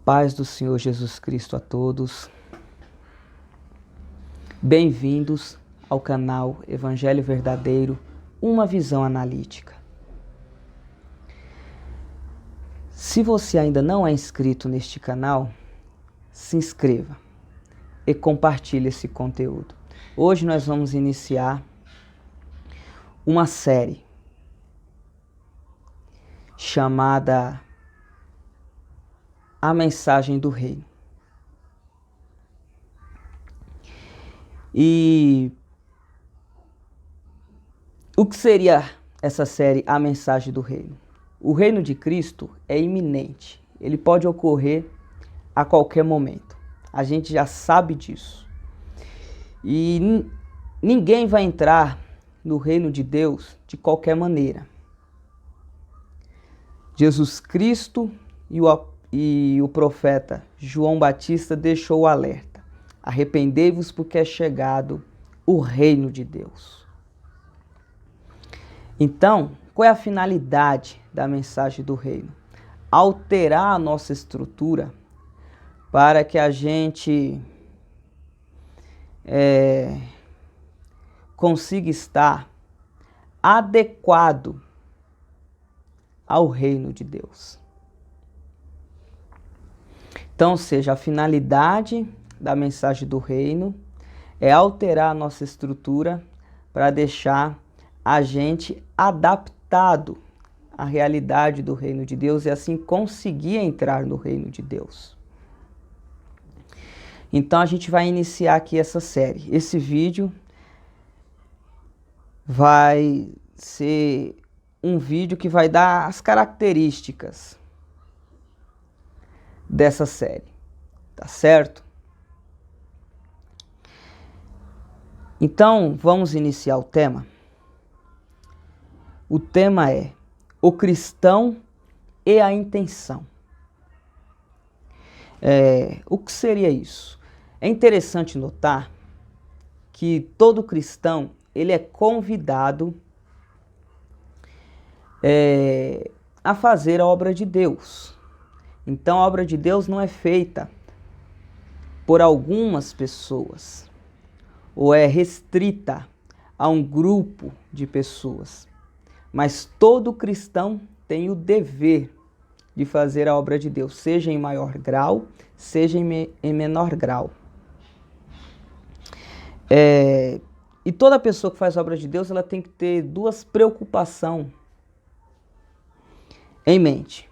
paz do Senhor Jesus Cristo a todos. Bem-vindos ao canal Evangelho Verdadeiro, uma visão analítica. Se você ainda não é inscrito neste canal, se inscreva e compartilhe esse conteúdo. Hoje nós vamos iniciar uma série chamada A Mensagem do Reino. E o que seria essa série A Mensagem do Reino? O reino de Cristo é iminente, ele pode ocorrer a qualquer momento. A gente já sabe disso. E ninguém vai entrar no reino de Deus de qualquer maneira. Jesus Cristo e o profeta João Batista deixou o alerta: arrependei-vos porque é chegado o reino de Deus. Então, qual é a finalidade da mensagem do reino? Alterar a nossa estrutura para que a gente consiga estar adequado ao reino de Deus. Então, ou seja, a finalidade da mensagem do reino é alterar a nossa estrutura para deixar a gente adaptado à realidade do reino de Deus e assim conseguir entrar no reino de Deus. Então a gente vai iniciar aqui essa série. Esse vídeo vai ser um vídeo que vai dar as características dessa série, tá certo? Então vamos iniciar o tema. O tema é o cristão e a intenção. O que seria isso? É interessante notar que todo cristão ele é convidado a fazer a obra de Deus. Então a obra de Deus não é feita por algumas pessoas ou é restrita a um grupo de pessoas, mas todo cristão tem o dever de fazer a obra de Deus, seja em maior grau, seja em menor grau. E toda pessoa que faz a obra de Deus, ela tem que ter duas preocupações em mente.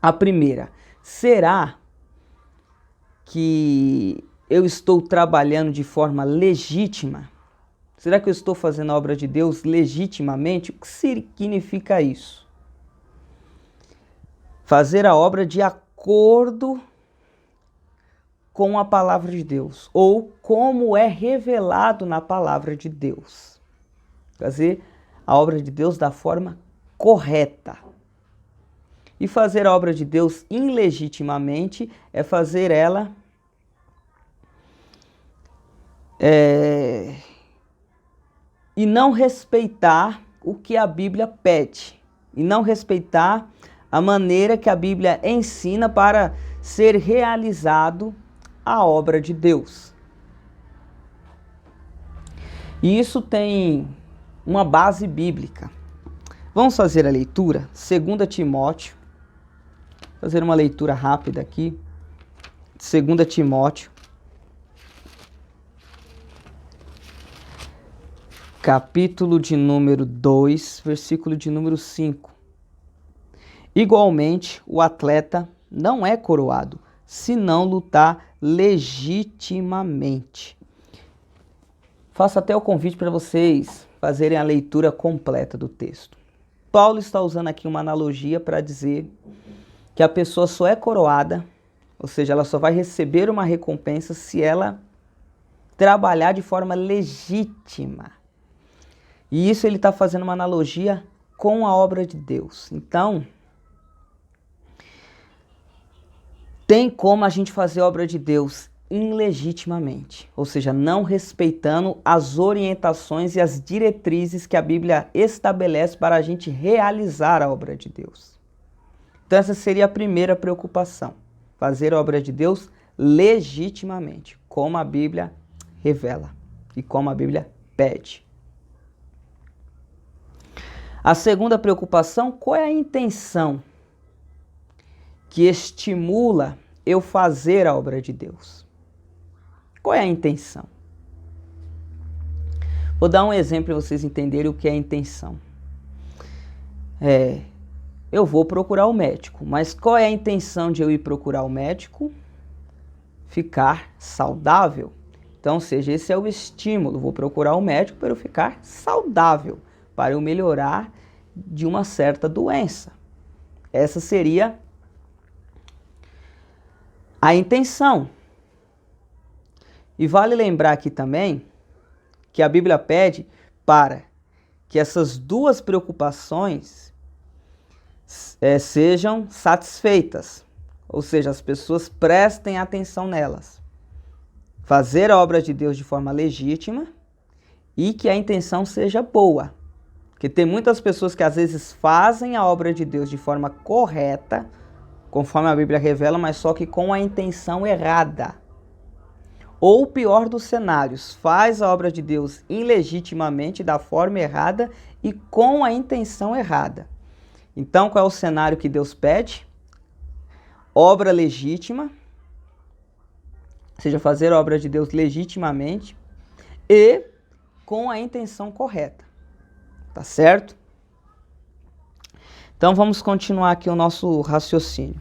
A primeira, será que eu estou trabalhando de forma legítima? Será que eu estou fazendo a obra de Deus legitimamente? O que significa isso? Fazer a obra de acordo com a palavra de Deus, ou como é revelado na palavra de Deus. Fazer a obra de Deus da forma correta. E fazer a obra de Deus ilegitimamente é fazer ela e não respeitar o que a Bíblia pede, e não respeitar a maneira que a Bíblia ensina para ser realizado a obra de Deus. E isso tem uma base bíblica. Vamos fazer a leitura, 2 Timóteo, fazer uma leitura rápida aqui, 2 Timóteo, capítulo de número 2, versículo de número 5. Igualmente, o atleta não é coroado, se não lutar legitimamente. Faço até o convite para vocês fazerem a leitura completa do texto. Paulo está usando aqui uma analogia para dizer que a pessoa só é coroada, ou seja, ela só vai receber uma recompensa se ela trabalhar de forma legítima. E isso ele está fazendo uma analogia com a obra de Deus. Então, tem como a gente fazer a obra de Deus ilegitimamente, ou seja, não respeitando as orientações e as diretrizes que a Bíblia estabelece para a gente realizar a obra de Deus. Então essa seria a primeira preocupação. Fazer a obra de Deus legitimamente, como a Bíblia revela e como a Bíblia pede. A segunda preocupação, qual é a intenção que estimula eu fazer a obra de Deus? Qual é a intenção? Vou dar um exemplo para vocês entenderem o que é a intenção. Eu vou procurar o médico, mas qual é a intenção de eu ir procurar o médico? Ficar saudável. Então, ou seja, esse é o estímulo. Vou procurar o médico para eu ficar saudável, para eu melhorar de uma certa doença. Essa seria a intenção. E vale lembrar aqui também que a Bíblia pede para que essas duas preocupações sejam satisfeitas. Ou seja, as pessoas prestem atenção nelas. Fazer a obra de Deus de forma legítima e que a intenção seja boa. Porque tem muitas pessoas que às vezes fazem a obra de Deus de forma correta, conforme a Bíblia revela, mas só que com a intenção errada. Ou o pior dos cenários, faz a obra de Deus ilegitimamente, da forma errada e com a intenção errada. Então, qual é o cenário que Deus pede? Obra legítima, ou seja, fazer a obra de Deus legitimamente e com a intenção correta. Tá certo? Então, vamos continuar aqui o nosso raciocínio.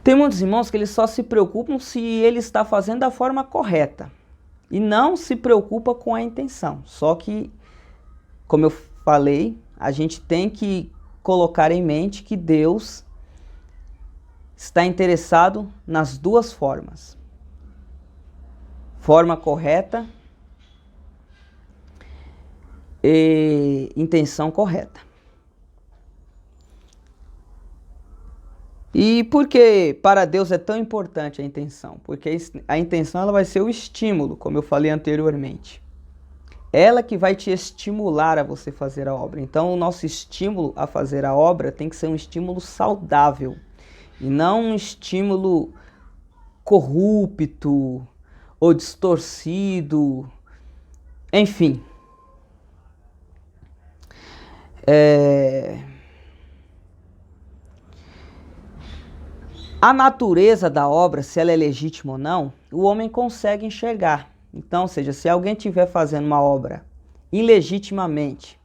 Tem muitos irmãos que eles só se preocupam se ele está fazendo da forma correta e não se preocupa com a intenção. Só que, como eu falei, a gente tem que colocar em mente que Deus está interessado nas duas formas. Forma correta e intenção correta. E por que para Deus é tão importante a intenção? Porque a intenção ela vai ser o estímulo, como eu falei anteriormente. Ela que vai te estimular a você fazer a obra. Então o nosso estímulo a fazer a obra tem que ser um estímulo saudável. E não um estímulo corrupto ou distorcido. Enfim. A natureza da obra, se ela é legítima ou não, o homem consegue enxergar. Então, ou seja, se alguém estiver fazendo uma obra ilegitimamente,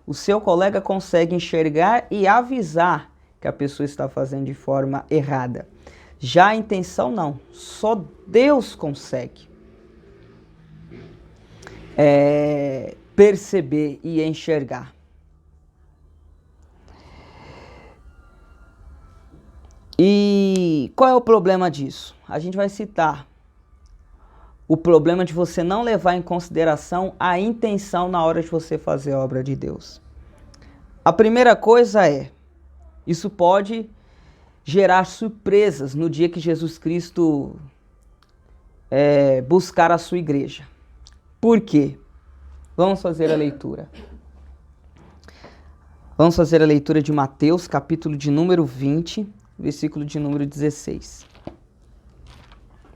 o seu colega consegue enxergar e avisar que a pessoa está fazendo de forma errada. Já a intenção não, só Deus consegue perceber e enxergar. E qual é o problema disso? A gente vai citar o problema de você não levar em consideração a intenção na hora de você fazer a obra de Deus. A primeira coisa isso pode gerar surpresas no dia que Jesus Cristo buscar a sua igreja. Por quê? Vamos fazer a leitura. Vamos fazer a leitura de Mateus, capítulo de número 20, versículo de número 16.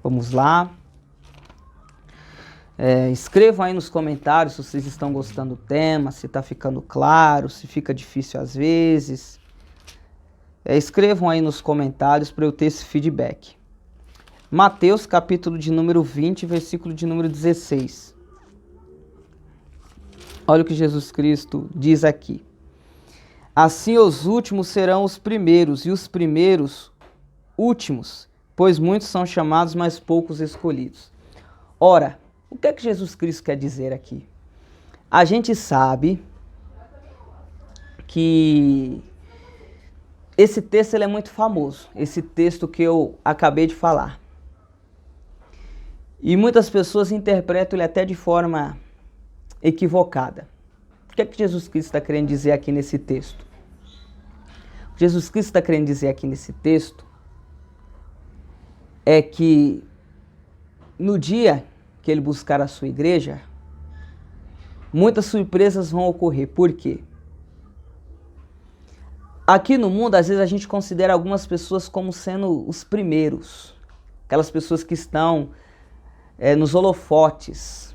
Vamos lá. Escrevam aí nos comentários se vocês estão gostando do tema, se está ficando claro, se fica difícil às vezes. Escrevam aí nos comentários para eu ter esse feedback. Mateus, capítulo de número 20, versículo de número 16. Olha o que Jesus Cristo diz aqui. Assim os últimos serão os primeiros, e os primeiros últimos, pois muitos são chamados, mas poucos escolhidos. Ora, o que é que Jesus Cristo quer dizer aqui? A gente sabe que esse texto ele é muito famoso, esse texto que eu acabei de falar. E muitas pessoas interpretam ele até de forma equivocada. O que é que Jesus Cristo está querendo dizer aqui nesse texto? O que Jesus Cristo está querendo dizer aqui nesse texto é que no dia que ele buscar a sua igreja, muitas surpresas vão ocorrer. Por quê? Aqui no mundo, às vezes a gente considera algumas pessoas como sendo os primeiros. Aquelas pessoas que estão nos holofotes.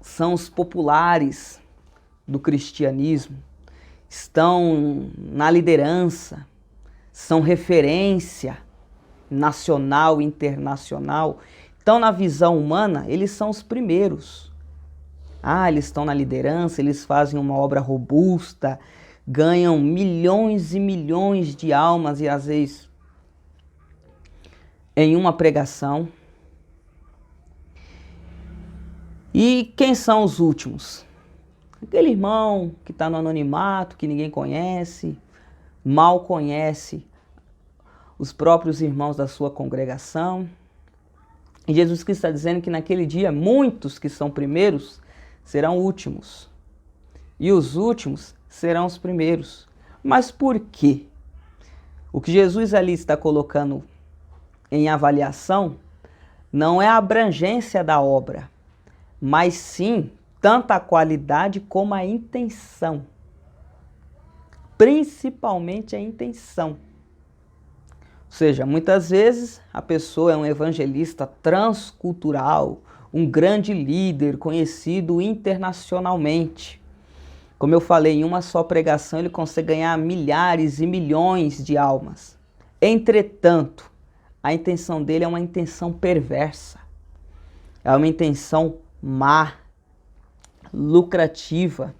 São os populares do cristianismo. Estão na liderança. São referência nacional e internacional. Então, na visão humana, eles são os primeiros. Eles estão na liderança, eles fazem uma obra robusta, ganham milhões e milhões de almas e às vezes em uma pregação. E quem são os últimos? Aquele irmão que está no anonimato, que ninguém conhece, mal conhece os próprios irmãos da sua congregação. E Jesus Cristo está dizendo que naquele dia muitos que são primeiros serão últimos. E os últimos serão os primeiros. Mas por quê? O que Jesus ali está colocando em avaliação não é a abrangência da obra, mas sim tanto a qualidade como a intenção. Principalmente a intenção. Ou seja, muitas vezes a pessoa é um evangelista transcultural, um grande líder conhecido internacionalmente. Como eu falei, em uma só pregação ele consegue ganhar milhares e milhões de almas. Entretanto, a intenção dele é uma intenção perversa. É uma intenção má, lucrativa,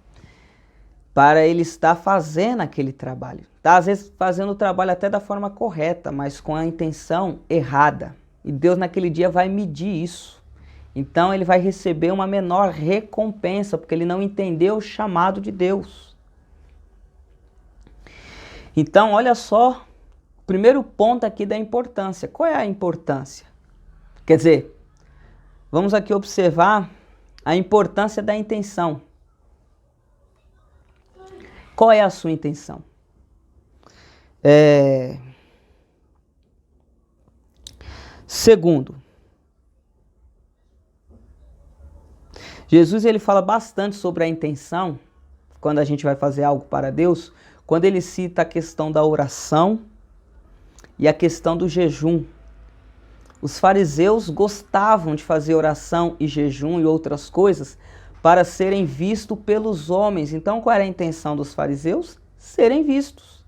para ele estar fazendo aquele trabalho. Está às vezes fazendo o trabalho até da forma correta, mas com a intenção errada. E Deus naquele dia vai medir isso. Então ele vai receber uma menor recompensa, porque ele não entendeu o chamado de Deus. Então olha só, o primeiro ponto aqui da importância. Qual é a importância? Quer dizer, vamos aqui observar a importância da intenção. Qual é a sua intenção? Segundo, Jesus ele fala bastante sobre a intenção, quando a gente vai fazer algo para Deus, quando ele cita a questão da oração e a questão do jejum. Os fariseus gostavam de fazer oração e jejum e outras coisas para serem vistos pelos homens. Então, qual era a intenção dos fariseus? Serem vistos.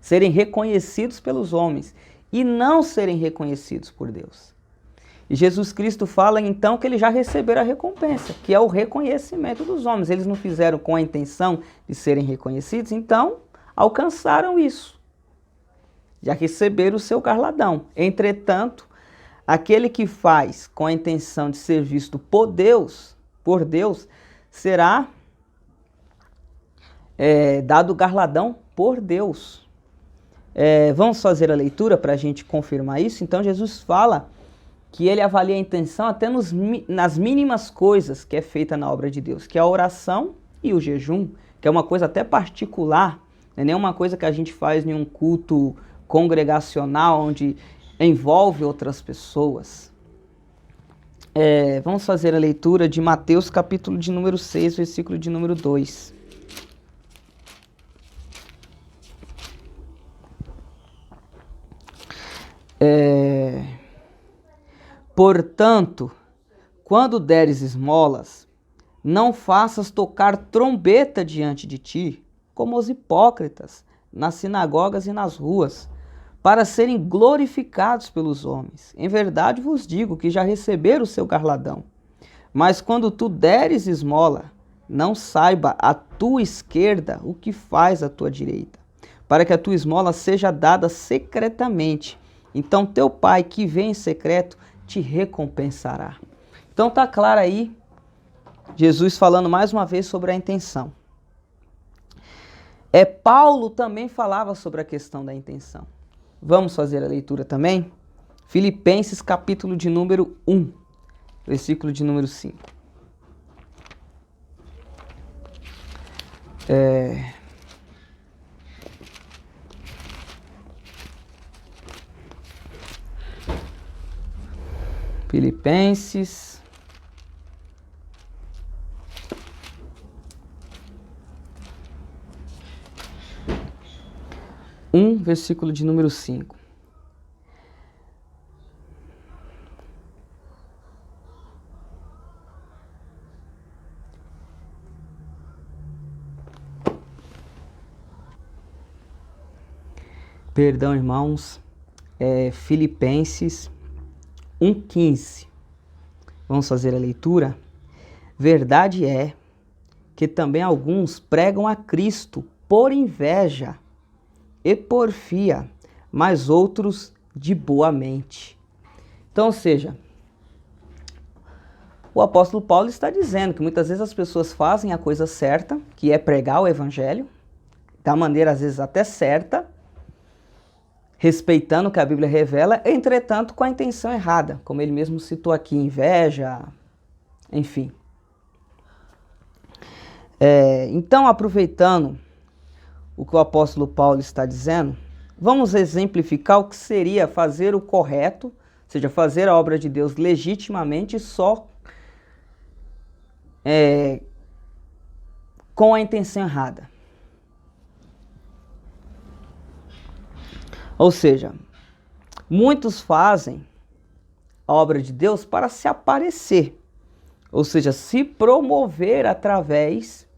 Serem reconhecidos pelos homens e não serem reconhecidos por Deus. E Jesus Cristo fala então que eles já receberam a recompensa, que é o reconhecimento dos homens. Eles não fizeram com a intenção de serem reconhecidos, então alcançaram isso. Já receberam o seu galardão. Entretanto, aquele que faz com a intenção de ser visto por Deus, será dado galardão por Deus. Vamos fazer a leitura para a gente confirmar isso? Então Jesus fala que ele avalia a intenção até nas mínimas coisas que é feita na obra de Deus, que é a oração e o jejum, que é uma coisa até particular, não é nem uma coisa que a gente faz em um culto congregacional, onde envolve outras pessoas. Vamos fazer a leitura de Mateus capítulo de número 6, versículo de número 2. Portanto, quando deres esmolas, não faças tocar trombeta diante de ti, como os hipócritas, nas sinagogas e nas ruas, para serem glorificados pelos homens. Em verdade vos digo que já receberam o seu galardão. Mas quando tu deres esmola, não saiba a tua esquerda o que faz a tua direita, para que a tua esmola seja dada secretamente. Então teu pai que vem em secreto te recompensará. Então tá claro aí, Jesus falando mais uma vez sobre a intenção. Paulo também falava sobre a questão da intenção. Vamos fazer a leitura também? Filipenses capítulo de número 1, versículo de número 5. Filipenses 1, versículo de número 5. Perdão, irmãos, Filipenses 1,15. Vamos fazer a leitura? Verdade é que também alguns pregam a Cristo por inveja e porfia, mas outros de boa mente. Então, ou seja, o apóstolo Paulo está dizendo que muitas vezes as pessoas fazem a coisa certa, que é pregar o evangelho, da maneira às vezes até certa, respeitando o que a Bíblia revela, entretanto com a intenção errada, como ele mesmo citou aqui, inveja, enfim. Então, aproveitando o que o apóstolo Paulo está dizendo, vamos exemplificar o que seria fazer o correto, ou seja, fazer a obra de Deus legitimamente só com a intenção errada. Ou seja, muitos fazem a obra de Deus para se aparecer, ou seja, se promover através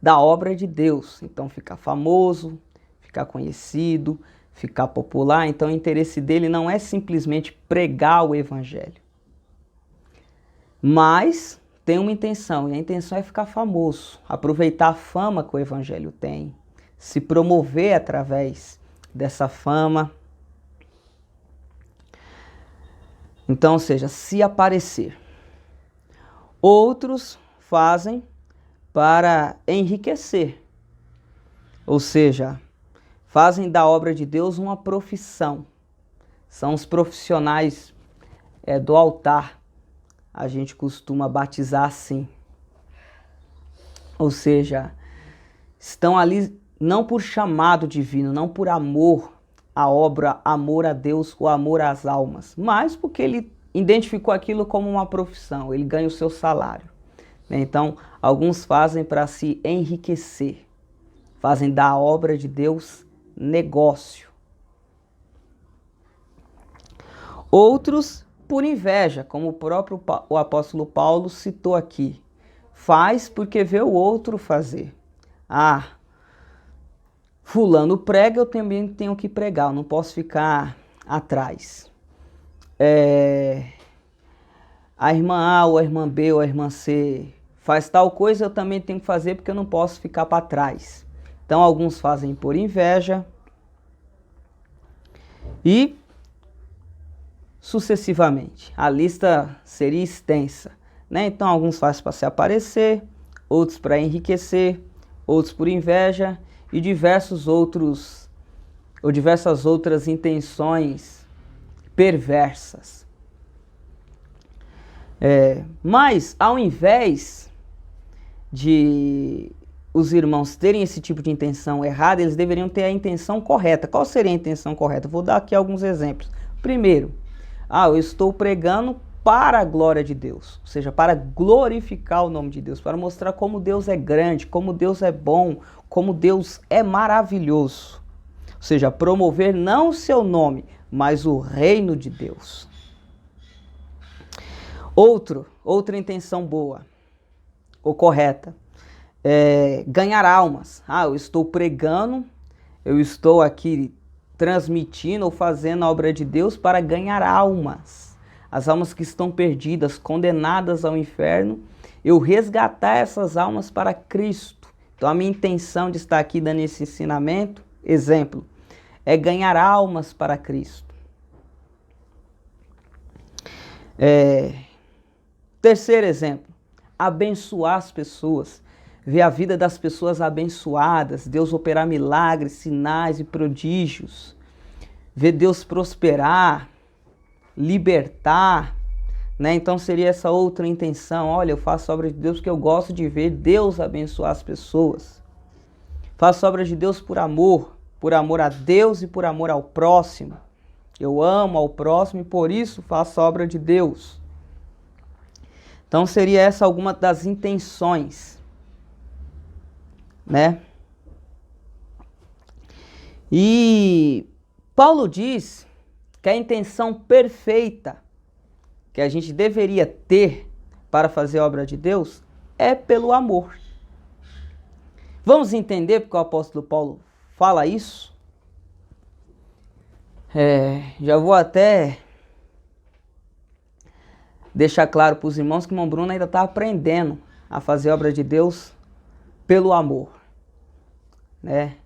da obra de Deus. Então, ficar famoso, ficar conhecido, ficar popular. Então, o interesse dele não é simplesmente pregar o evangelho, mas tem uma intenção, e a intenção é ficar famoso, aproveitar a fama que o evangelho tem, se promover através dessa fama. Então, ou seja, se aparecer. Outros fazem para enriquecer, ou seja, fazem da obra de Deus uma profissão. São os profissionais do altar, a gente costuma batizar assim. Ou seja, estão ali não por chamado divino, não por amor à obra, amor a Deus ou amor às almas, mas porque ele identificou aquilo como uma profissão, ele ganha o seu salário. Então, alguns fazem para se enriquecer, fazem da obra de Deus negócio. Outros por inveja, como o próprio apóstolo Paulo citou aqui, faz porque vê o outro fazer. Fulano prega, eu também tenho que pregar, eu não posso ficar atrás. A irmã A, ou a irmã B, ou a irmã C faz tal coisa, eu também tenho que fazer porque eu não posso ficar para trás. Então, alguns fazem por inveja e sucessivamente. A lista seria extensa, né? Então, alguns fazem para se aparecer, outros para enriquecer, outros por inveja e diversas outras intenções perversas. Mas, ao invés de os irmãos terem esse tipo de intenção errada, eles deveriam ter a intenção correta. Qual seria a intenção correta? Vou dar aqui alguns exemplos. Primeiro, eu estou pregando para a glória de Deus, ou seja, para glorificar o nome de Deus, para mostrar como Deus é grande, como Deus é bom, como Deus é maravilhoso. Ou seja, promover não o seu nome, mas o reino de Deus. Outra intenção boa ou correta é ganhar almas. Eu estou pregando, eu estou aqui transmitindo ou fazendo a obra de Deus para ganhar almas. As almas que estão perdidas, condenadas ao inferno, eu resgatar essas almas para Cristo. Então a minha intenção de estar aqui dando esse ensinamento, exemplo, é ganhar almas para Cristo. Terceiro exemplo, abençoar as pessoas, ver a vida das pessoas abençoadas, Deus operar milagres, sinais e prodígios, ver Deus prosperar, libertar, né? Então seria essa outra intenção. Olha, eu faço obra de Deus porque eu gosto de ver Deus abençoar as pessoas. Faço obra de Deus por amor a Deus e por amor ao próximo. Eu amo ao próximo e por isso faço a obra de Deus. Então seria essa alguma das intenções, né? E Paulo diz que a intenção perfeita que a gente deveria ter para fazer a obra de Deus é pelo amor. Vamos entender porque o apóstolo Paulo fala isso? Já vou até deixar claro para os irmãos que o irmão Bruno ainda está aprendendo a fazer a obra de Deus pelo amor, né?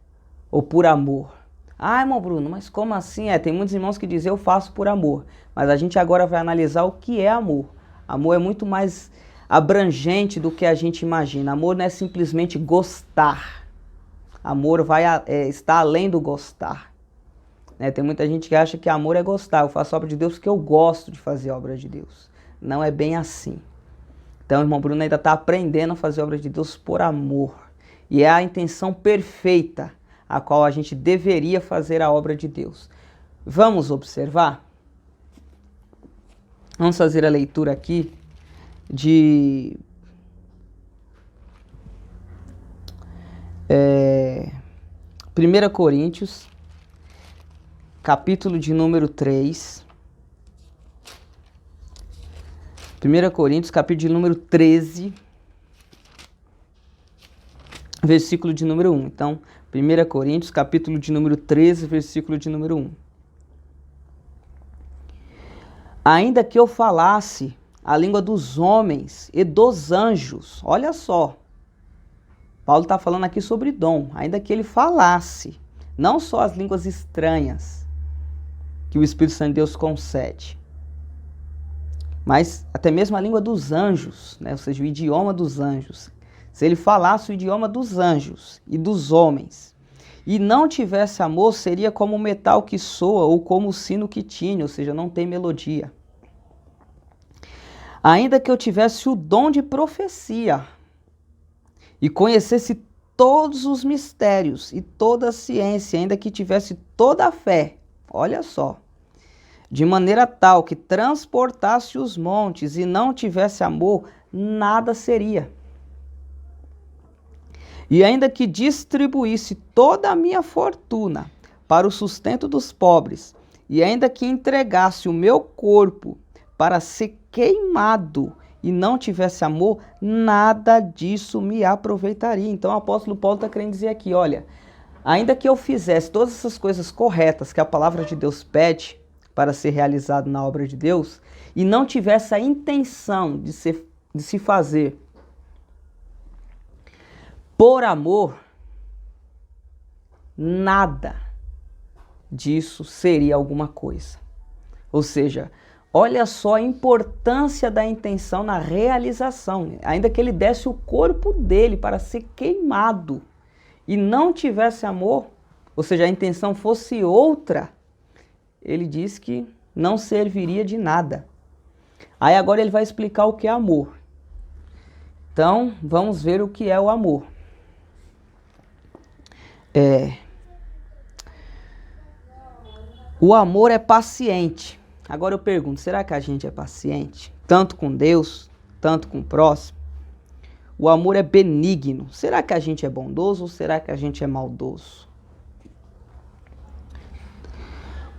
Ou por amor. Ah, irmão Bruno, mas como assim? Tem muitos irmãos que dizem eu faço por amor, mas a gente agora vai analisar o que é amor. Amor é muito mais abrangente do que a gente imagina. Amor não é simplesmente gostar. Amor está além do gostar. Tem muita gente que acha que amor é gostar. Eu faço a obra de Deus porque eu gosto de fazer a obra de Deus. Não é bem assim. Então o irmão Bruno ainda está aprendendo a fazer a obra de Deus por amor. E é a intenção perfeita a qual a gente deveria fazer a obra de Deus. Vamos observar? Vamos fazer a leitura aqui de 1 Coríntios, capítulo de número 3. 1 Coríntios, capítulo de número 13, versículo de número 1. Então, 1 Coríntios, capítulo de número 13, versículo de número 1. Ainda que eu falasse a língua dos homens e dos anjos, olha só, Paulo está falando aqui sobre dom, ainda que ele falasse, não só as línguas estranhas que o Espírito Santo de Deus concede, mas até mesmo a língua dos anjos, né? Ou seja, o idioma dos anjos. Se ele falasse o idioma dos anjos e dos homens, e não tivesse amor, seria como o metal que soa ou como o sino que tine, ou seja, não tem melodia. Ainda que eu tivesse o dom de profecia e conhecesse todos os mistérios e toda a ciência, ainda que tivesse toda a fé, olha só, de maneira tal que transportasse os montes e não tivesse amor, nada seria. E ainda que distribuísse toda a minha fortuna para o sustento dos pobres, e ainda que entregasse o meu corpo para ser queimado e não tivesse amor, nada disso me aproveitaria. Então o apóstolo Paulo está querendo dizer aqui, olha, ainda que eu fizesse todas essas coisas corretas que a palavra de Deus pede para ser realizado na obra de Deus, e não tivesse a intenção de se fazer por amor, nada disso seria alguma coisa. Ou seja, olha só a importância da intenção na realização. Ainda que ele desse o corpo dele para ser queimado e não tivesse amor, ou seja, a intenção fosse outra, ele diz que não serviria de nada. Aí agora ele vai explicar o que é amor. Então, vamos ver o que é o amor. O amor é paciente. Agora eu pergunto, será que a gente é paciente? Tanto com Deus, tanto com o próximo? O amor é benigno. Será que a gente é bondoso ou será que a gente é maldoso?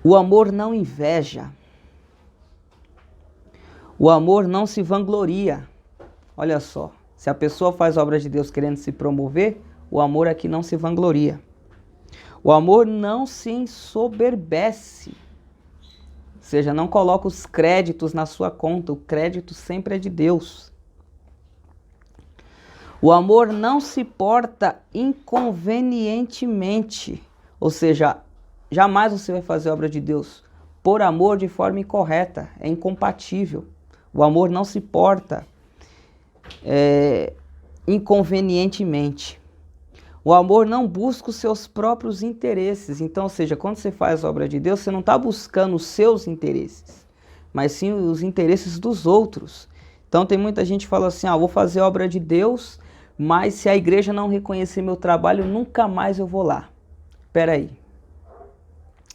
O amor não inveja. O amor não se vangloria. Olha só, se a pessoa faz a obra de Deus querendo se promover, o amor aqui não se vangloria. O amor não se ensoberbece. Ou seja, não coloca os créditos na sua conta. O crédito sempre é de Deus. O amor não se porta inconvenientemente. Ou seja, jamais você vai fazer a obra de Deus por amor de forma incorreta. É incompatível. O amor não se porta inconvenientemente. O amor não busca os seus próprios interesses. Então, ou seja, quando você faz a obra de Deus, você não está buscando os seus interesses, mas sim os interesses dos outros. Então, tem muita gente que fala assim, vou fazer a obra de Deus, mas se a igreja não reconhecer meu trabalho, nunca mais eu vou lá. Espera aí.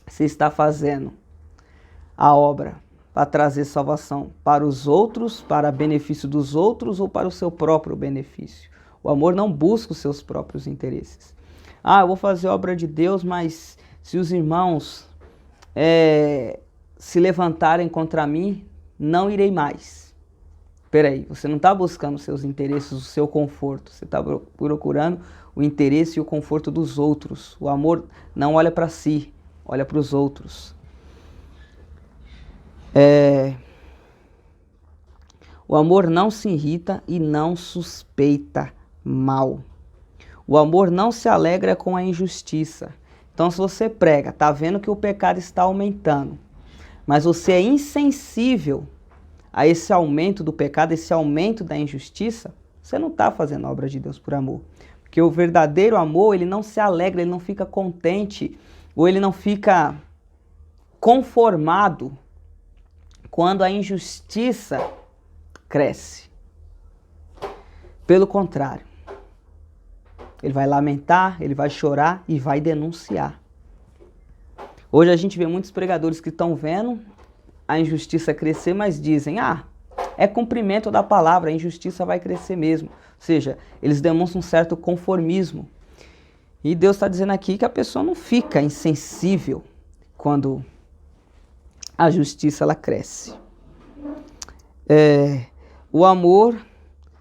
Você está fazendo a obra para trazer salvação para os outros, para benefício dos outros ou para o seu próprio benefício? O amor não busca os seus próprios interesses. Eu vou fazer a obra de Deus, mas Se os irmãos se levantarem contra mim, não irei mais. Peraí, você não está buscando os seus interesses, o seu conforto. Você está procurando o interesse e o conforto dos outros. O amor não olha para si, olha para os outros. O amor não se irrita e não suspeita mal. O amor não se alegra com a injustiça. Então, se você prega, tá vendo que o pecado está aumentando, mas você é insensível a esse aumento do pecado, esse aumento da injustiça, você não está fazendo a obra de Deus por amor. Porque o verdadeiro amor, ele não se alegra, ele não fica contente, ou ele não fica conformado quando a injustiça cresce. Pelo contrário, ele vai lamentar, ele vai chorar e vai denunciar. Hoje a gente vê muitos pregadores que estão vendo a injustiça crescer, mas dizem, é cumprimento da palavra, a injustiça vai crescer mesmo. Ou seja, eles demonstram um certo conformismo. E Deus está dizendo aqui que a pessoa não fica insensível quando a justiça ela cresce. O amor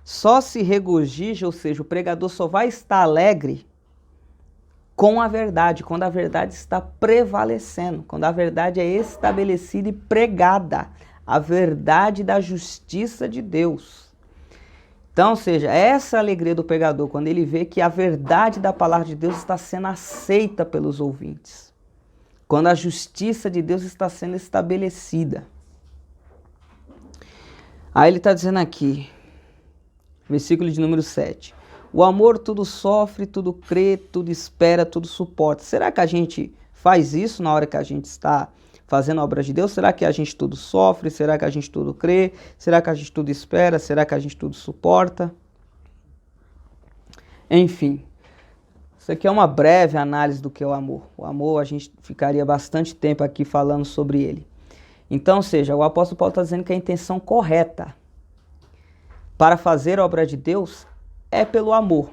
só se regozija, ou seja, o pregador só vai estar alegre com a verdade, quando a verdade está prevalecendo, quando a verdade é estabelecida e pregada, a verdade da justiça de Deus. Então, ou seja, essa é a alegria do pregador, quando ele vê que a verdade da palavra de Deus está sendo aceita pelos ouvintes, quando a justiça de Deus está sendo estabelecida. Aí ele está dizendo aqui, versículo de número 7. O amor tudo sofre, tudo crê, tudo espera, tudo suporta. Será que a gente faz isso na hora que a gente está fazendo a obra de Deus? Será que a gente tudo sofre? Será que a gente tudo crê? Será que a gente tudo espera? Será que a gente tudo suporta? Enfim, isso aqui é uma breve análise do que é o amor. O amor, a gente ficaria bastante tempo aqui falando sobre ele. Então, ou seja, o apóstolo Paulo está dizendo que a intenção correta para fazer a obra de Deus é pelo amor.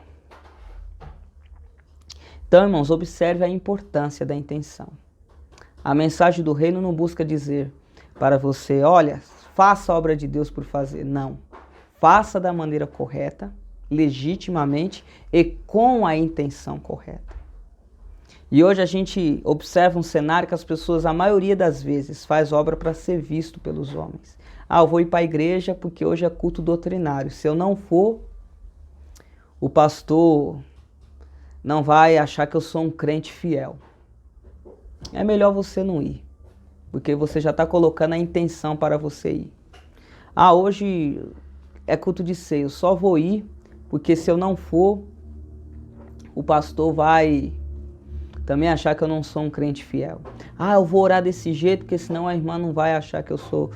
Então, irmãos, observe a importância da intenção. A mensagem do reino não busca dizer para você, olha, faça a obra de Deus por fazer. Não. Faça da maneira correta, legitimamente e com a intenção correta. E hoje a gente observa um cenário que as pessoas, a maioria das vezes, faz obra para ser visto pelos homens. Eu vou ir para a igreja porque hoje é culto doutrinário. Se eu não for, o pastor não vai achar que eu sou um crente fiel. É melhor você não ir, porque você já está colocando a intenção para você ir. Hoje é culto de ceia, eu só vou ir, porque se eu não for, o pastor vai também achar que eu não sou um crente fiel. Eu vou orar desse jeito, porque senão a irmã não vai achar que eu sou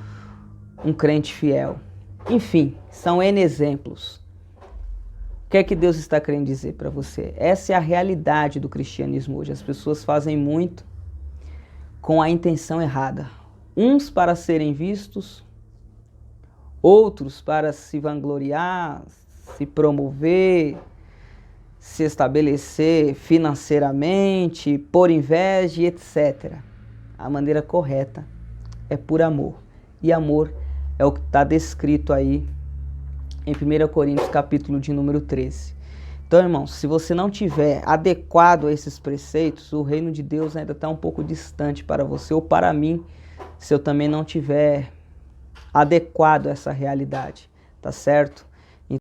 um crente fiel. Enfim, são N exemplos. O que é que Deus está querendo dizer para você? Essa é a realidade do cristianismo hoje. As pessoas fazem muito com a intenção errada. Uns para serem vistos, outros para se vangloriar, se promover, se estabelecer financeiramente, por inveja, etc. A maneira correta é por amor. E amor é o que está descrito aí em 1 Coríntios capítulo de número 13. Então, irmãos, se você não tiver adequado a esses preceitos, o reino de Deus ainda está um pouco distante para você ou para mim, se eu também não tiver adequado a essa realidade, tá certo?